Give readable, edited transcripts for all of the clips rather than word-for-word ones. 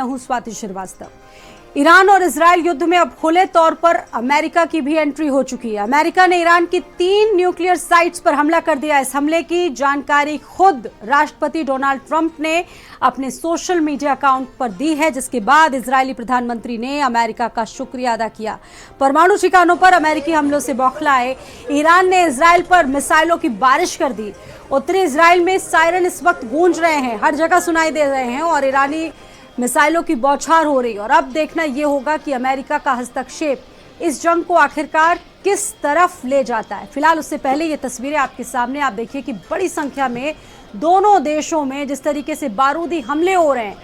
हूं स्वाति श्रीवास्तव। ईरान और इजरायल युद्ध में अब खुले तौर पर अमेरिका की भी एंट्री हो चुकी है। अमेरिका ने ईरान की 3 न्यूक्लियर साइट्स पर हमला कर दिया। इस हमले की जानकारी खुद राष्ट्रपति डोनाल्ड ट्रंप ने अपने सोशल मीडिया अकाउंट पर दी है, जिसके बाद इजरायली प्रधानमंत्री ने अमेरिका का शुक्रिया अदा किया। परमाणु ठिकानों पर अमेरिकी हमलों से बौखलाए ईरान ने इजरायल पर मिसाइलों की बारिश कर दी। उत्तरी इजरायल में सायरन इस वक्त गूंज रहे हैं, हर जगह सुनाई दे रहे हैं और ईरानी मिसाइलों की बौछार हो रही है। और अब देखना यह होगा कि अमेरिका का हस्तक्षेप इस जंग को आखिरकार किस तरफ ले जाता है। फिलहाल उससे पहले ये तस्वीरें आपके सामने, आप देखिए कि बड़ी संख्या में दोनों देशों में जिस तरीके से बारूदी हमले हो रहे हैं,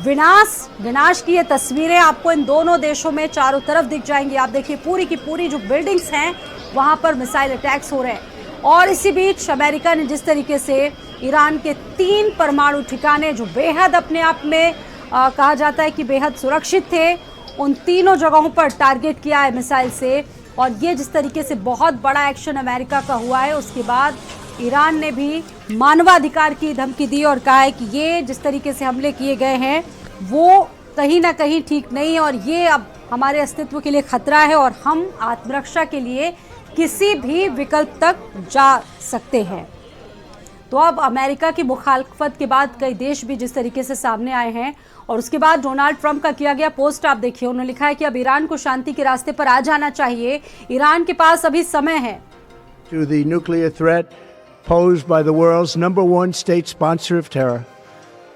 विनाश की ये तस्वीरें आपको इन दोनों देशों में चारों तरफ दिख जाएंगी। आप देखिए पूरी की पूरी जो बिल्डिंग्स हैं वहां पर मिसाइल अटैक्स हो रहे हैं। और इसी बीच अमेरिका ने जिस तरीके से ईरान के 3 परमाणु ठिकाने जो बेहद अपने आप में कहा जाता है कि बेहद सुरक्षित थे, उन तीनों जगहों पर टारगेट किया है मिसाइल से। और ये जिस तरीके से बहुत बड़ा एक्शन अमेरिका का हुआ है, उसके बाद ईरान ने भी मानवाधिकार की धमकी दी और कहा है कि ये जिस तरीके से हमले किए गए हैं वो कहीं ना कहीं ठीक नहीं, और ये अब हमारे अस्तित्व के लिए खतरा है और हम आत्मरक्षा के लिए किसी भी विकल्प तक जा सकते हैं। तो अब अमेरिका की मुखालफत के बाद कई देश भी जिस तरीके से सामने आए हैं, और उसके बाद डोनाल्ड ट्रंप का किया गया पोस्ट आप देखिए। उन्होंने लिखा है कि अब ईरान को शांति के रास्ते पर आ जाना चाहिए, ईरान के पास अभी समय है। To the nuclear threat posed by the world's #1 state sponsor of terror,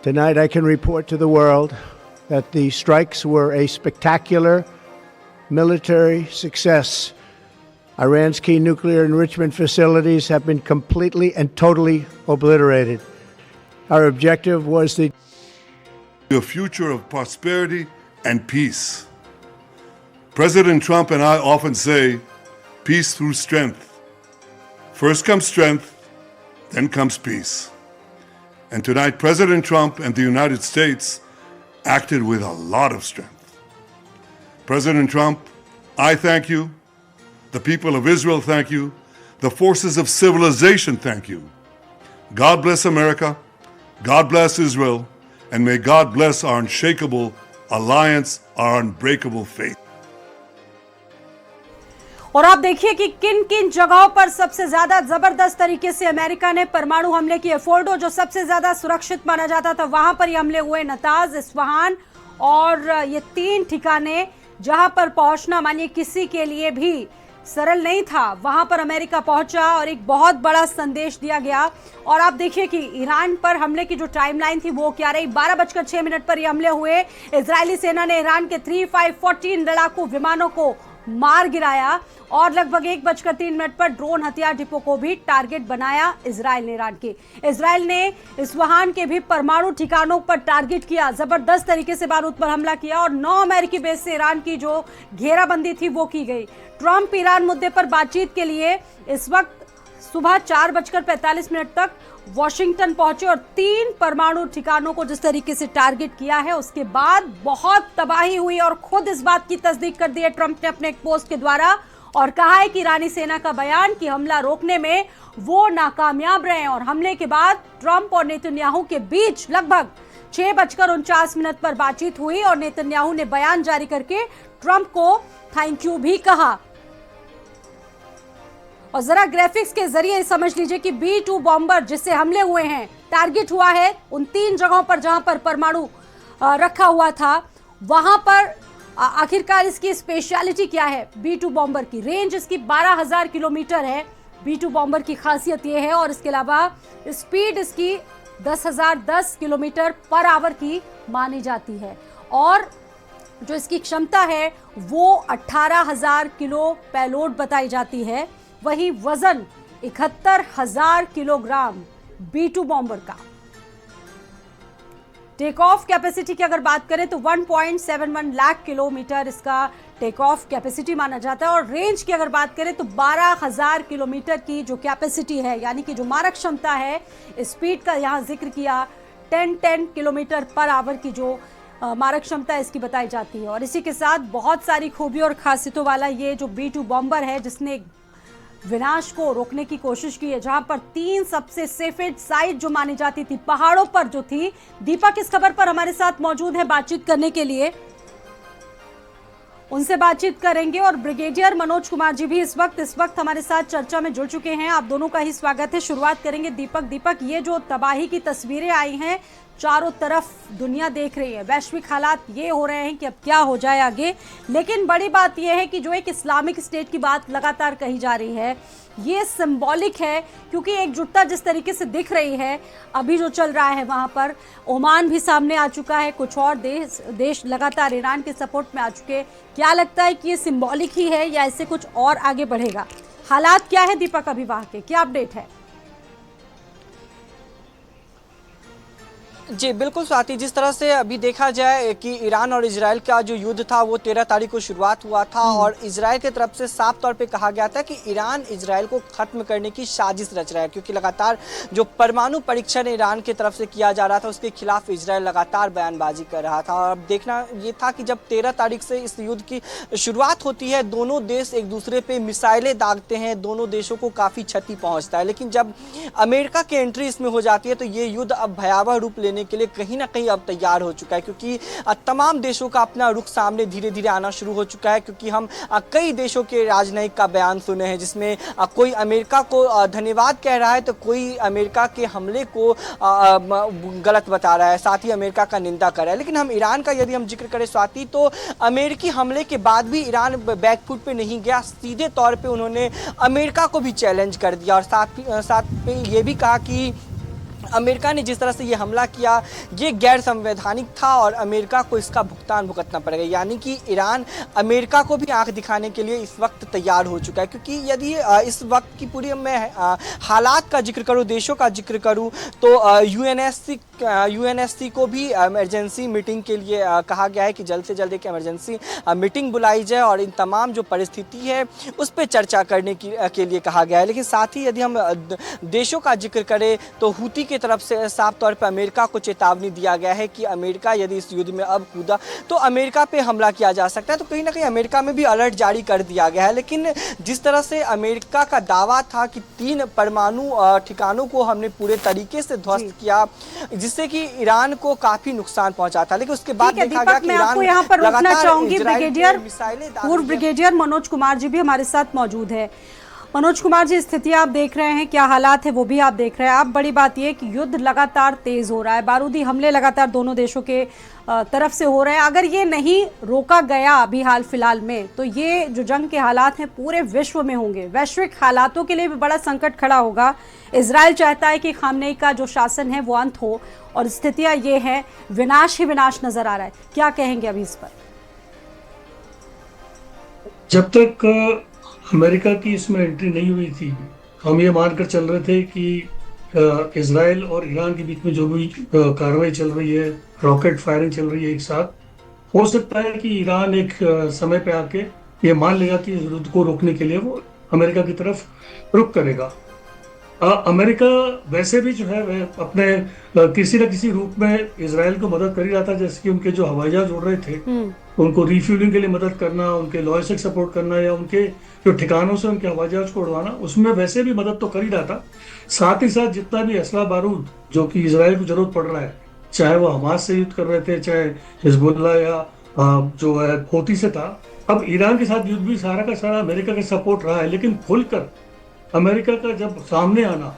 tonight I can report to the world that the strikes were a spectacular military success. Iran's key nuclear enrichment facilities have been completely and totally obliterated. Our objective was a future of prosperity and peace. President Trump and I often say, peace through strength. First comes strength, then comes peace. And tonight, President Trump and the United States acted with a lot of strength. President Trump, I thank you. The people of Israel thank you. The forces of civilization thank you. God bless America. God bless Israel. And may God bless our unshakable alliance, our unbreakable faith. और आप देखिए कि किन किन जगहों पर सबसे ज्यादा जबरदस्त तरीके से अमेरिका ने परमाणु हमले किए। फोर्डो जो सबसे ज्यादा सुरक्षित माना जाता था, वहां पर ये हमले हुए। नताज, इस्फहान और ये 3 ठिकाने जहां पर पहुंचना मानिए किसी के लिए भी सरल नहीं था, वहां पर अमेरिका पहुंचा और एक बहुत बड़ा संदेश दिया गया। और आप देखिए कि ईरान पर हमले की जो टाइमलाइन थी वो क्या रही। 12:06 पर ये हमले हुए। इजरायली सेना ने ईरान के 3514 लड़ाकू विमानों को मार गिराया और लगभग 1:03 पर ड्रोन हथियार डिपो को भी टारगेट बनाया इजरायल ने। इजरायल ने इस्फहान के भी परमाणु ठिकानों पर टारगेट किया, जबरदस्त तरीके से बारूद पर हमला किया और 9 अमेरिकी बेस से ईरान की जो घेराबंदी थी वो की गई। ट्रंप ईरान मुद्दे पर बातचीत के लिए इस वक्त सुबह 4:45 तक वॉशिंगटन पहुंचे और 3 परमाणु ठिकानों को जिस तरीके से टारगेट किया है, उसके बाद बहुत तबाही हुई और खुद इस बात की तस्दीक कर दी है ट्रंप ने अपने एक पोस्ट के द्वारा, और कहा है कि ईरानी सेना का बयान कि हमला रोकने में वो नाकामयाब रहे। और हमले के बाद ट्रंप और नेतन्याहू के बीच लगभग 6:49 पर बातचीत हुई और नेतन्याहू ने बयान जारी करके ट्रंप को थैंक यू भी कहा। और जरा ग्राफिक्स के जरिए समझ लीजिए कि B-2 बॉम्बर जिससे हमले हुए हैं, टारगेट हुआ है उन 3 जगहों पर जहां पर परमाणु रखा हुआ था, वहां पर आखिरकार इसकी स्पेशलिटी क्या है। B-2 बॉम्बर की रेंज इसकी 12,000 किलोमीटर है। B-2 बॉम्बर की खासियत यह है, और इसके अलावा स्पीड इसकी 10,010 किलोमीटर पर आवर की मानी जाती है, और जो इसकी क्षमता है वो 18,000 किलो पेलोड बताई जाती है। वही वजन 71,000 किलोग्राम B-2 बॉम्बर का। टेक ऑफ कैपेसिटी की अगर बात करें तो 1.71 लाख किलोमीटर इसका टेक ऑफ कैपेसिटी माना जाता है, और रेंज की अगर बात करें तो 12,000 किलोमीटर की जो कैपेसिटी है, यानी कि जो मारक क्षमता है, स्पीड का यहां जिक्र किया, 10 किलोमीटर पर आवर की जो मारक क्षमता इसकी बताई जाती है। और इसी के साथ बहुत सारी खूबियों और खासियतों वाला ये जो B-2 बॉम्बर है, जिसने विनाश को रोकने की कोशिश की है, जहां पर 3 सबसे सेफेस्ट साइट जो मानी जाती थी पहाड़ों पर जो थी। दीपक इस खबर पर हमारे साथ मौजूद है बातचीत करने के लिए, उनसे बातचीत करेंगे। और ब्रिगेडियर मनोज कुमार जी भी इस वक्त हमारे साथ चर्चा में जुड़ चुके हैं। आप दोनों का ही स्वागत है। शुरुआत करेंगे दीपक, ये जो तबाही की तस्वीरें आई हैं, चारों तरफ दुनिया देख रही है, वैश्विक हालात ये हो रहे हैं कि अब क्या हो जाए आगे। लेकिन बड़ी बात यह है कि जो एक इस्लामिक स्टेट की बात लगातार कही जा रही है, ये सिंबॉलिक है, क्योंकि एकजुटता जिस तरीके से दिख रही है अभी जो चल रहा है वहां पर, ओमान भी सामने आ चुका है, कुछ और देश लगातार ईरान के सपोर्ट में आ चुके। क्या लगता है कि ये सिंबॉलिक ही है या इससे कुछ और आगे बढ़ेगा? हालात क्या है दीपक अभी वहां के, क्या अपडेट है? जी बिल्कुल स्वाति, जिस तरह से अभी देखा जाए कि ईरान और इजराइल का जो युद्ध था वो 13 तारीख को शुरुआत हुआ था और इजराइल की तरफ से साफ तौर पे कहा गया था कि ईरान इजराइल को खत्म करने की साजिश रच रहा है, क्योंकि लगातार जो परमाणु परीक्षण ईरान की तरफ से किया जा रहा था उसके खिलाफ इजराइल लगातार बयानबाजी कर रहा था। और अब देखना ये था कि जब 13 तारीख से इस युद्ध की शुरुआत होती है, दोनों देश एक दूसरे पर मिसाइलें दागते हैं, दोनों देशों को काफ़ी क्षति पहुँचता है। लेकिन जब अमेरिका की एंट्री इसमें हो जाती है तो ये युद्ध अब भयावह रूप लेने के लिए कहीं ना कहीं अब तैयार हो चुका है, क्योंकि तमाम देशों का अपना रुख सामने धीरे धीरे आना शुरू हो चुका है। क्योंकि हम कई देशों के राजनयिक का बयान सुने हैं, जिसमें कोई अमेरिका को धन्यवाद कह रहा है तो कोई अमेरिका के हमले को गलत बता रहा है, साथ ही अमेरिका का निंदा कर रहा है। लेकिन हम ईरान का यदि हम जिक्र करें स्वाति, तो अमेरिकी हमले के बाद भी ईरान बैकफुट पे नहीं गया, सीधे तौर पे उन्होंने अमेरिका को भी चैलेंज कर दिया और साथ में ये भी कहा कि अमेरिका ने जिस तरह से ये हमला किया ये गैर संवैधानिक था और अमेरिका को इसका भुगतान भुगतना पड़ेगा। यानी कि ईरान अमेरिका को भी आंख दिखाने के लिए इस वक्त तैयार हो चुका है। क्योंकि यदि इस वक्त की पूरी मैं हालात का जिक्र करूं, देशों का जिक्र करूं, तो यूएनएससी को भी इमरजेंसी मीटिंग के लिए कहा गया है कि जल्द से जल्द एक इमरजेंसी मीटिंग बुलाई जाए और इन तमाम जो परिस्थिति है उस पर चर्चा करने के लिए कहा गया है। लेकिन साथ ही यदि हम देशों का जिक्र करें तो हूती की तरफ से साफ तौर पर अमेरिका को चेतावनी दिया गया है कि अमेरिका यदि इस युद्ध में अब कूदा तो अमेरिका पे हमला किया जा सकता है। तो कहीं ना कहीं अमेरिका में भी अलर्ट जारी कर दिया गया है। लेकिन जिस तरह से अमेरिका का दावा था कि 3 परमाणु ठिकानों को हमने पूरे तरीके से ध्वस्त किया, जिससे कि ईरान को काफी नुकसान पहुंचा था, लेकिन उसके बाद देखा गया कि ईरान यहाँ पर रुकना चाहूंगी। पूर्व ब्रिगेडियर मनोज कुमार जी भी हमारे साथ मौजूद है। मनोज कुमार जी, स्थिति आप देख रहे हैं, क्या हालात है वो भी आप देख रहे हैं। अब बड़ी बात यह कि युद्ध लगातार तेज हो रहा है, बारूदी हमले लगातार दोनों देशों के तरफ से हो रहे हैं। अगर ये नहीं रोका गया अभी हाल फिलहाल में, तो ये जो जंग के हालात हैं पूरे विश्व में होंगे, वैश्विक हालातों के लिए भी बड़ा संकट खड़ा होगा। इजराइल चाहता है कि खामनेई का जो शासन है वो अंत हो और स्थितियां ये है, विनाश ही विनाश नजर आ रहा है। क्या कहेंगे अभी इस पर? जब तक अमेरिका की इसमें एंट्री नहीं हुई थी, हम ये मानकर चल रहे थे कि इजराइल और ईरान के बीच में जो भी कार्रवाई चल रही है, रॉकेट फायरिंग चल रही है एक साथ, हो सकता है कि ईरान एक समय पे आके ये मान लेगा कि इस युद्ध को रोकने के लिए वो अमेरिका की तरफ रुख करेगा। अमेरिका वैसे भी जो है वह अपने किसी न किसी रूप में इजराइल को मदद कर ही रहा था, जैसे कि उनके जो हवाई जहाज उड़ रहे थे उनको रिफ्यूलिंग के लिए मदद करना, उनके लॉजिस्टिक सपोर्ट करना या उनके जो ठिकानों से उनके हवाई जहाज को उड़वाना, उसमें वैसे भी मदद तो कर ही रहा था। साथ ही साथ जितना भी असला बारूद जो कि इजराइल को जरूरत पड़ रहा है, चाहे वो हमास से युद्ध कर रहे थे, चाहे हिजबुल्लाह या जो है हूती से था, अब ईरान के साथ युद्ध भी सारा का सारा अमेरिका का सपोर्ट रहा है। लेकिन खुलकर अमेरिका का जब सामने आना,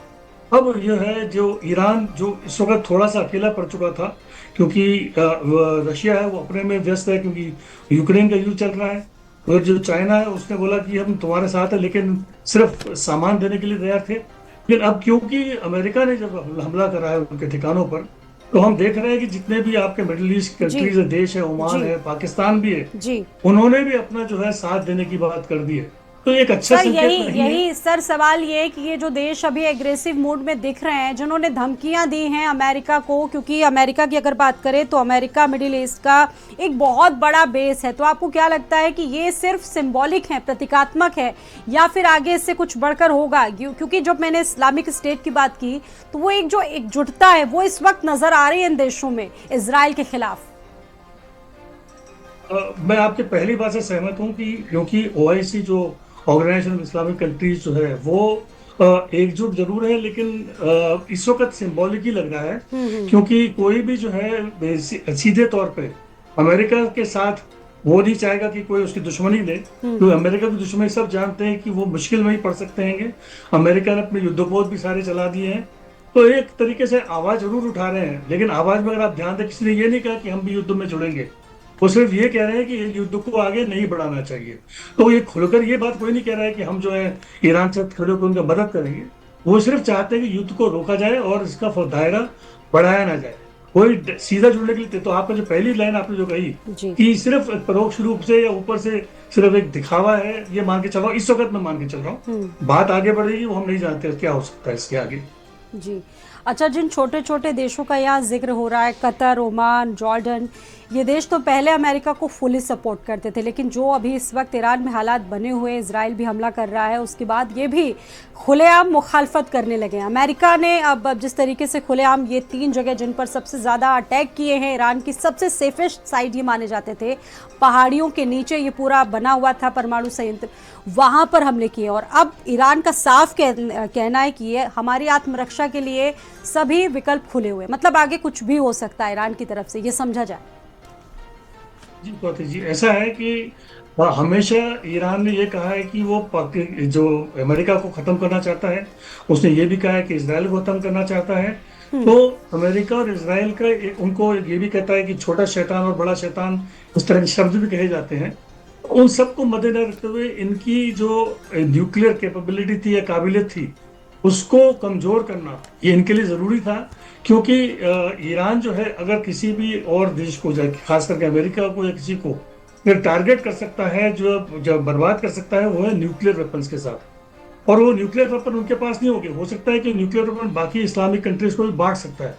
अब यह है जो ईरान जो इस वक्त थोड़ा सा अकेला पड़ चुका था, क्योंकि रशिया है वो अपने में व्यस्त है, क्योंकि यूक्रेन का युद्ध चल रहा है, और जो चाइना है उसने बोला कि हम तुम्हारे साथ है, लेकिन सिर्फ सामान देने के लिए तैयार थे। लेकिन अब क्योंकि अमेरिका ने जब हमला करा है उनके ठिकानों पर, तो हम देख रहे हैं कि जितने भी आपके मिडिल ईस्ट कंट्रीज देश है, ओमान है, पाकिस्तान भी है, उन्होंने भी अपना जो है साथ देने की बात कर दी है। तो एक अच्छा सर यही सर सवाल ये है कि ये जो देश अभी एग्रेसिव मूड में दिख रहे हैं, जिन्होंने धमकियां दी हैं अमेरिका को, क्योंकि अमेरिका की अगर बात करें तो अमेरिका मिडिल ईस्ट का एक बहुत बड़ा बेस है, तो आपको क्या लगता है कि ये सिर्फ सिंबॉलिक है, प्रतीकात्मक है, या फिर आगे इससे कुछ बढ़कर होगा? क्योंकि जब मैंने इस्लामिक स्टेट की बात की तो वो एक जो एकजुटता है वो इस वक्त नजर आ रही है इन देशों में इजराइल के खिलाफ। मैं आपके पहली बात से सहमत हूँ कि क्योंकि ओआईसी जो ऑर्गेनाइजेशन ऑफ इस्लामिक कंट्रीज जो है वो एकजुट जरूर है, लेकिन इस वक्त सिंबॉलिक ही लग रहा है, क्योंकि कोई भी जो है सीधे तौर पे अमेरिका के साथ वो नहीं चाहेगा कि कोई उसकी दुश्मनी ले, तो अमेरिका की दुश्मनी सब जानते हैं कि वो मुश्किल में ही पड़ सकते हैं। अमेरिका ने अपने युद्धपोत भी सारे चला दिए हैं, तो एक तरीके से आवाज जरूर उठा रहे हैं, लेकिन आवाज में अगर आप ध्यान दें, किसी ने ये नहीं कहा कि हम भी युद्ध में जुड़ेंगे, वो सिर्फ ये कह रहे हैं कि युद्ध को आगे नहीं बढ़ाना चाहिए। तो ये खुलकर ये बात कोई नहीं कह रहा है कि हम जो है ईरान से खड़े होकर उनका मदद करेंगे, वो सिर्फ चाहते हैं कि युद्ध को रोका जाए और इसका दायरा बढ़ाया ना जाए। कोई सीधा जुड़ने के लिए, तो आपका जो पहली लाइन आपने जो कही कि सिर्फ परोक्ष रूप से या ऊपर से सिर्फ एक दिखावा है, ये मान के चल रहा हूँ, इस वक्त मैं मान के चल रहा हूँ। बात आगे बढ़ेगी वो हम नहीं जानते क्या हो सकता है इसके आगे। जी अच्छा, जिन छोटे छोटे देशों का यहाँ जिक्र हो रहा है, कतर, ओमान, जॉर्डन, ये देश तो पहले अमेरिका को फुली सपोर्ट करते थे, लेकिन जो अभी इस वक्त ईरान में हालात बने हुए, इजराइल भी हमला कर रहा है, उसके बाद ये भी खुलेआम मुखालफत करने लगे हैं। अमेरिका ने अब जिस तरीके से खुलेआम ये 3 जगह जिन पर सबसे ज़्यादा अटैक किए हैं, ईरान की सबसे सेफेस्ट साइड ये माने जाते थे, पहाड़ियों के नीचे ये पूरा बना हुआ था परमाणु संयंत्र, वहाँ पर हमले किए। और अब ईरान का साफ कहना है कि ये हमारी आत्मरक्षा के लिए सभी विकल्प खुले हुए, मतलब आगे कुछ भी हो सकता है ईरान की तरफ से, ये समझा जाए। जी स्वाति जी, ऐसा है कि हमेशा ईरान ने ये कहा है कि वो जो अमेरिका को खत्म करना चाहता है, उसने ये भी कहा है कि इजराइल को खत्म करना चाहता है। तो अमेरिका और इजराइल का उनको ये भी कहता है कि छोटा शैतान और बड़ा शैतान, इस तरह के शब्द भी कहे जाते हैं। उन सबको मद्देनजर रखते हुए इनकी जो न्यूक्लियर कैपेबिलिटी थी या काबिलियत थी, उसको कमजोर करना ये इनके लिए जरूरी था, क्योंकि ईरान जो है अगर किसी भी और देश को, खास करके अमेरिका को या किसी को टारगेट कर सकता है, जो बर्बाद कर सकता है, वो है न्यूक्लियर वेपन्स के साथ। और वो न्यूक्लियर वेपन उनके पास नहीं होंगे, हो सकता है कि न्यूक्लियर वेपन बाकी इस्लामिक कंट्रीज को भी बांट सकता है।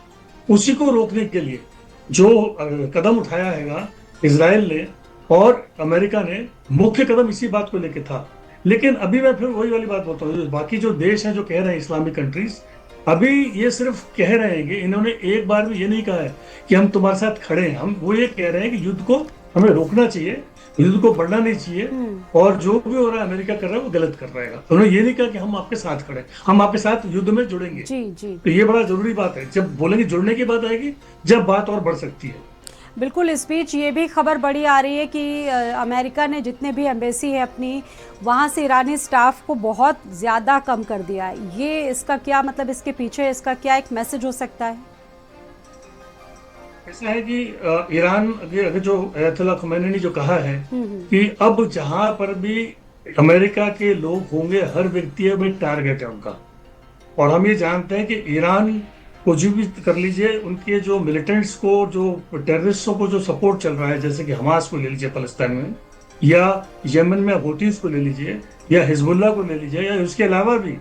उसी को रोकने के लिए जो कदम उठाया है इजराइल ने और अमेरिका ने, मुख्य कदम इसी बात को लेकर था। लेकिन अभी मैं फिर वही वाली बात बोलता हूँ, बाकी जो देश हैं जो कह रहे हैं इस्लामिक कंट्रीज, अभी ये सिर्फ कह रहे हैं कि इन्होंने एक बार भी ये नहीं कहा है कि हम तुम्हारे साथ खड़े हैं। हम वो ये कह रहे हैं कि युद्ध को हमें रोकना चाहिए, युद्ध को बढ़ना नहीं चाहिए, और जो भी हो रहा है अमेरिका कर रहा है वो गलत कर रहेगा। उन्होंने ये नहीं कहा कि हम आपके साथ खड़े, हम आपके साथ युद्ध में जुड़ेंगे। जी। तो ये बड़ा जरूरी बात है, जब बोलेंगे जुड़ने की बात आएगी, जब बात और बढ़ सकती है। बिल्कुल। इस बीच ये भी खबर बड़ी आ रही है कि अमेरिका ने जितने भी एम्बेसी है अपनी, वहाँ से ईरानी स्टाफ को बहुत ज़्यादा कम कर दिया है। ये इसका क्या मतलब, इसके पीछे इसका क्या एक मैसेज हो सकता है? ऐसा है कि ईरान अगर जो अयतुल्लाह ख़ुमैनी ने जो कहा है कि अब जहां पर भी अमेरिका के लोग होंगे, हर व्यक्ति अब एक टारगेट है उनका। और हम ये जानते हैं कि ईरान को जो भी कर लीजिए, उनके जो मिलिटेंट्स को, जो टेररिस्टों को जो सपोर्ट चल रहा है, जैसे कि हमास को ले लीजिए फलस्तीन में, या यमन में हूतीस को ले लीजिए, या हिजबुल्लाह को ले लीजिए, या उसके अलावा भी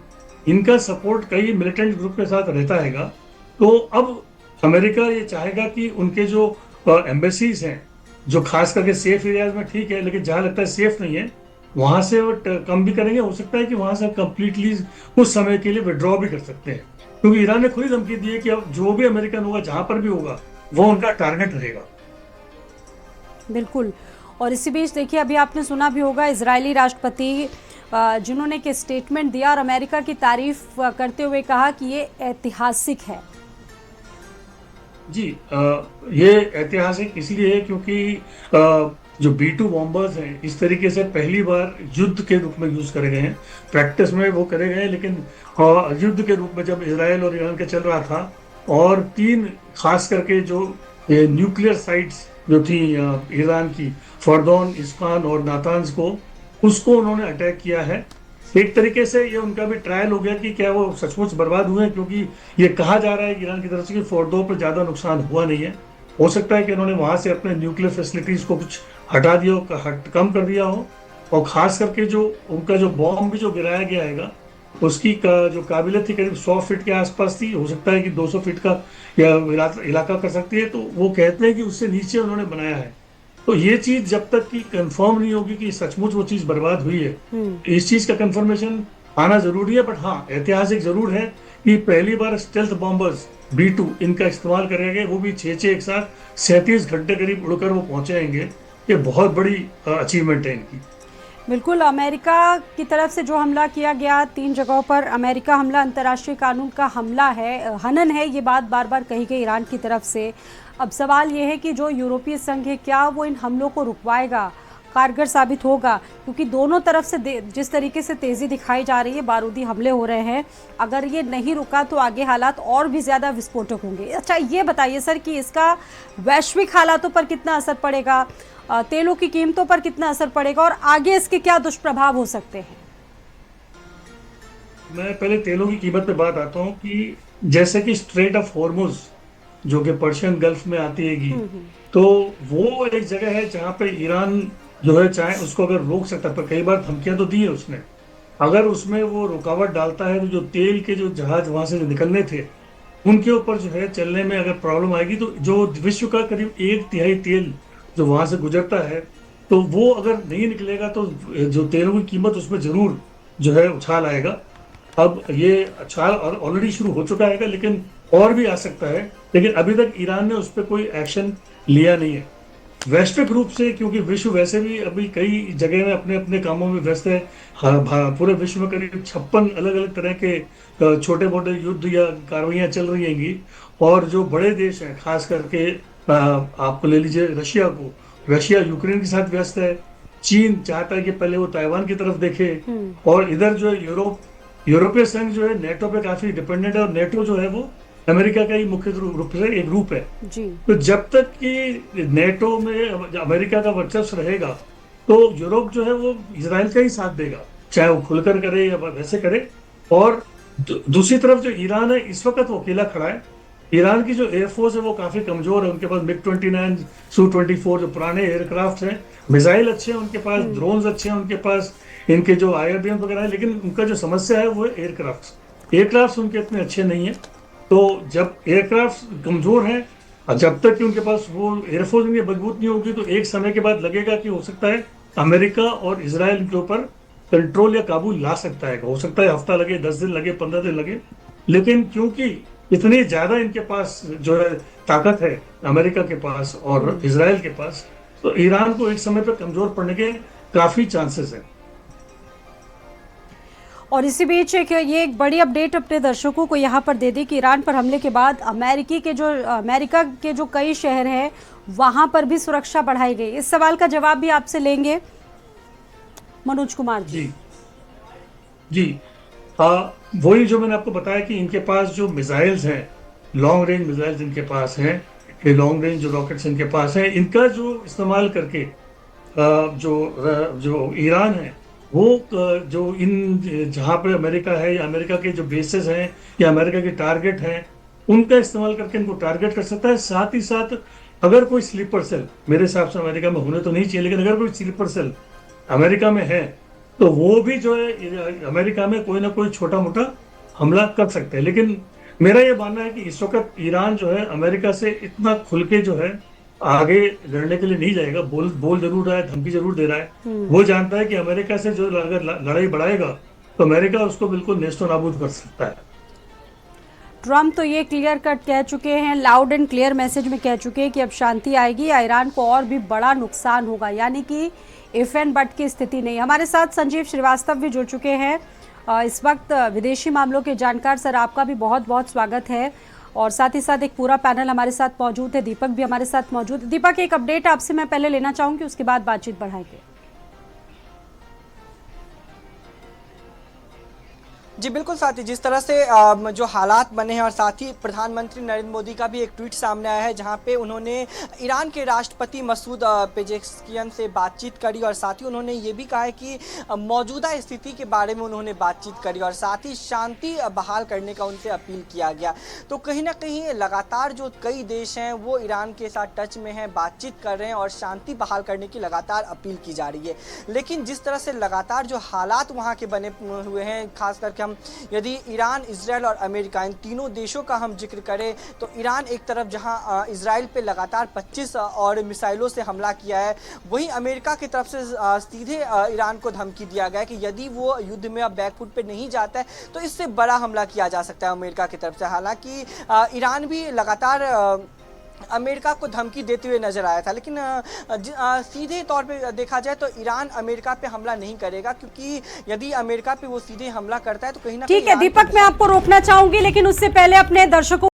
इनका सपोर्ट कई मिलिटेंट ग्रुप के साथ रहता हैगा। तो अब अमेरिका ये चाहेगा कि उनके जो एम्बेसीज हैं, जो खास करके सेफ एरियाज में ठीक है, लेकिन जहाँ लगता है सेफ नहीं है, वहां से वो कम भी करेंगे। हो सकता है कि वहां से कंप्लीटली कुछ समय के लिए विड्रॉ भी कर सकते हैं, क्योंकि ईरान ने खुद ही धमकी दी है कि अब जो भी अमेरिकन होगा, जहां पर भी होगा, वो उनका टारगेट रहेगा। बिल्कुल। और इसी बीच देखिए, अभी आपने सुना भी होगा इजरायली राष्ट्रपति जिन्होंने एक स्टेटमेंट दिया और अमेरिका की तारीफ करते हुए कहा कि ये ऐतिहासिक है। जी, ये ऐतिहासिक इसलिए है क्योंकि जो B-2 बॉम्बर्स हैं, इस तरीके से पहली बार युद्ध के रूप में यूज करे गए हैं। प्रैक्टिस में वो करे गए, लेकिन युद्ध के रूप में जब इजराइल और ईरान का चल रहा था, और 3 खास करके जो न्यूक्लियर साइट्स जो थी ईरान की, फर्दौन, इस्फहान और नातांज को, उसको उन्होंने अटैक किया है। एक तरीके से ये उनका भी ट्रायल हो गया कि क्या वो सचमुच बर्बाद हुए हैं, क्योंकि ये कहा जा रहा है कि ईरान की तरफ से कि फोर्डो पर ज़्यादा नुकसान हुआ नहीं है। हो सकता है कि उन्होंने वहाँ से अपने न्यूक्लियर फैसिलिटीज़ को कुछ हटा दिया हो, कम कर दिया हो, और ख़ास करके जो उनका जो बॉम्ब भी जो गिराया गया है, उसकी जो काबिलियत थी करीब 100 फीट के आसपास थी। हो सकता है कि 200 फीट का या इलाका कर सकती है। तो वो कहते हैं कि उससे नीचे उन्होंने बनाया है। तो ये चीज जब तक कि कंफर्म नहीं होगी कि सचमुच वो चीज बर्बाद हुई है, इस चीज का कंफर्मेशन आना जरूरी है। बट हाँ, ऐतिहासिक जरूर है कि पहली बार स्टेल्थ बॉम्बर्स B-2 इनका इस्तेमाल करेंगे, वो भी 6 एक साथ 37 घंटे करीब उड़कर वो पहुंचेंगे। ये बहुत बड़ी अचीवमेंट है इनकी। बिल्कुल, अमेरिका की तरफ से जो हमला किया गया 3 जगहों पर, अमेरिका हमला अंतर्राष्ट्रीय कानून का हमला है, हनन है, ये बात बार बार कही गई ईरान की तरफ से। अब सवाल ये है कि जो यूरोपीय संघ है, क्या वो इन हमलों को रुकवाएगा, कारगर साबित होगा? क्योंकि दोनों तरफ से जिस तरीके से तेज़ी दिखाई जा रही है, बारूदी हमले हो रहे हैं, अगर ये नहीं रुका तो आगे हालात और भी ज़्यादा विस्फोटक होंगे। अच्छा, ये बताइए सर कि इसका वैश्विक हालातों पर कितना असर पड़ेगा, तेलों की कीमतों पर कितना असर पड़ेगा और आगे इसके क्या दुष्प्रभाव हो सकते हैं? मैं पहले तेलों की कीमत पे बात आता हूँ कि जैसे कि स्ट्रेट ऑफ हॉर्मुज जो कि पर्शियन गल्फ में आती हैगी, तो वो एक जगह है जहाँ पे ईरान जो है चाहे उसको अगर रोक सकता है, पर कई बार धमकियां तो दी है उसने, अगर उसमें वो रुकावट डालता है तो जो तेल के जो जहाज वहां से निकलने थे उनके ऊपर जो है चलने में अगर प्रॉब्लम आएगी, तो जो विश्व का करीब 1/3 तेल जो वहां से गुजरता है, तो वो अगर नहीं निकलेगा तो जो तेलों की कीमत उसमें जरूर जो है उछाल आएगा। अब ये उछाल ऑलरेडी शुरू हो चुका है, लेकिन और भी आ सकता है, लेकिन अभी तक ईरान ने उस पर कोई एक्शन लिया नहीं है वैश्विक रूप से, क्योंकि विश्व वैसे भी अभी कई जगह में अपने अपने कामों में व्यस्त है। पूरे विश्व में करीब 56 अलग अलग तरह के छोटे मोटे युद्ध या कार्रवाइयां चल रही हैंगी, और जो बड़े देश हैं खास करके आप ले लीजिए रशिया यूक्रेन के साथ व्यस्त है, चीन चाहता है कि पहले वो ताइवान की तरफ देखे, और इधर जो है यूरोपीय संघ जो है नेटो पे काफी डिपेंडेंट है, और नेटो जो है वो अमेरिका का ही मुख्य रूप से एक रूप है जी। तो जब तक कि नेटो में अमेरिका का वर्चस्व रहेगा, तो यूरोप जो है वो इजराइल का ही साथ देगा, चाहे वो खुलकर करे या वैसे करे। और दूसरी तरफ जो ईरान है इस वक्त वो अकेला खड़ा है। ईरान की जो एयरफोर्स है वो काफी कमजोर है, उनके पास MiG-29 Su-24 जो पुराने एयरक्राफ्ट हैं, मिसाइल अच्छे हैं उनके पास, ड्रोन्स अच्छे हैं उनके पास, इनके जो IRBM वगैरह है, लेकिन उनका जो समस्या है वो एयरक्राफ्ट उनके इतने अच्छे नहीं है। तो जब एयरक्राफ्ट कमजोर हैं और जब तक कि उनके पास वो एयरफोर्स इनकी मजबूत नहीं होगी, तो एक समय के बाद लगेगा कि हो सकता है अमेरिका और इजराइल के ऊपर कंट्रोल या काबू ला सकता है। हो सकता है हफ्ता लगे, 10 दिन लगे, 15 दिन लगे, लेकिन क्योंकि इतनी ज्यादा इनके पास जो है ताकत है अमेरिका के पास और इजराइल के पास, तो ईरान को एक समय पर कमजोर पड़ने के काफी चांसेस हैं। और इसी बीच ये एक बड़ी अपडेट अपने दर्शकों को यहाँ पर दे दी कि ईरान पर हमले के बाद अमेरिका के जो कई शहर हैं वहाँ पर भी सुरक्षा बढ़ाई गई। इस सवाल का जवाब भी आपसे लेंगे मनोज कुमार जी। जी वही जो मैंने आपको बताया कि इनके पास जो मिसाइल्स हैं, लॉन्ग रेंज मिसाइल्स इनके पास हैं, लॉन्ग रेंज जो रॉकेट्स इनके पास हैं, इनका जो इस्तेमाल करके जो ईरान है वो जो इन जहाँ पे अमेरिका है या अमेरिका के जो बेसेस हैं या अमेरिका के टारगेट हैं, उनका इस्तेमाल करके इनको टारगेट कर सकता है। साथ ही साथ अगर कोई स्लीपर सेल, मेरे हिसाब से अमेरिका में होने तो नहीं चाहिए, लेकिन अगर कोई स्लीपर सेल अमेरिका में है तो वो भी जो है अमेरिका में कोई ना कोई छोटा मोटा हमला कर सकते हैं। लेकिन मेरा ये मानना है कि इस वक्त ईरान जो है अमेरिका से इतना खुल के जो है आगे लड़ने के लिए नहीं जाएगा। बोल जरूर रहा है, धमकी जरूर दे रहा है। वो जानता है कि अमेरिका से जो अगर लड़ाई बढ़ाएगा तो अमेरिका उसको बिल्कुल नेस्तो नाबूद कर सकता है। ट्रम्प तो ये क्लियर कट कह चुके हैं, लाउड एंड क्लियर मैसेज में कह चुके हैं कि अब शांति आएगी या ईरान को और भी बड़ा नुकसान होगा, यानी कि इफ एंड बट की स्थिति नहीं। हमारे साथ संजीव श्रीवास्तव भी जुड़ चुके हैं इस वक्त, विदेशी मामलों के जानकार। सर आपका भी बहुत बहुत स्वागत है, और साथ ही साथ एक पूरा पैनल हमारे साथ मौजूद है, दीपक भी हमारे साथ मौजूद है। दीपक, एक अपडेट आपसे मैं पहले लेना चाहूंगी, उसके बाद बातचीत बढ़ाएंगे। जी बिल्कुल साथी, जिस तरह से जो हालात बने हैं और साथ ही प्रधानमंत्री नरेंद्र मोदी का भी एक ट्वीट सामने आया है जहां पे उन्होंने ईरान के राष्ट्रपति मसूद पेजेस्कियन से बातचीत करी, और साथ ही उन्होंने ये भी कहा है कि मौजूदा स्थिति के बारे में उन्होंने बातचीत करी और साथ ही शांति बहाल करने का उनसे अपील किया गया। तो कहीं ना कहीं लगातार जो कई देश हैं वो ईरान के साथ टच में हैं, बातचीत कर रहे हैं और शांति बहाल करने की लगातार अपील की जा रही है। लेकिन जिस तरह से लगातार जो हालात वहाँ के बने हुए हैं, खास करके यदि ईरान, इजराइल और अमेरिका, इन तीनों देशों का हम जिक्र करें तो ईरान एक तरफ जहां इजराइल पे लगातार 25 और मिसाइलों से हमला किया है, वहीं अमेरिका की तरफ से सीधे ईरान को धमकी दिया गया कि यदि वो युद्ध में अब बैकफुट पे नहीं जाता है तो इससे बड़ा हमला किया जा सकता है अमेरिका की तरफ से। हालांकि ईरान भी लगातार अमेरिका को धमकी देते हुए नजर आया था, लेकिन सीधे तौर पे देखा जाए तो ईरान अमेरिका पे हमला नहीं करेगा, क्योंकि यदि अमेरिका पे वो सीधे हमला करता है तो कहीं ना ठीक है ईरान को दीपक, मैं आपको रोकना चाहूंगी, लेकिन उससे पहले अपने दर्शकों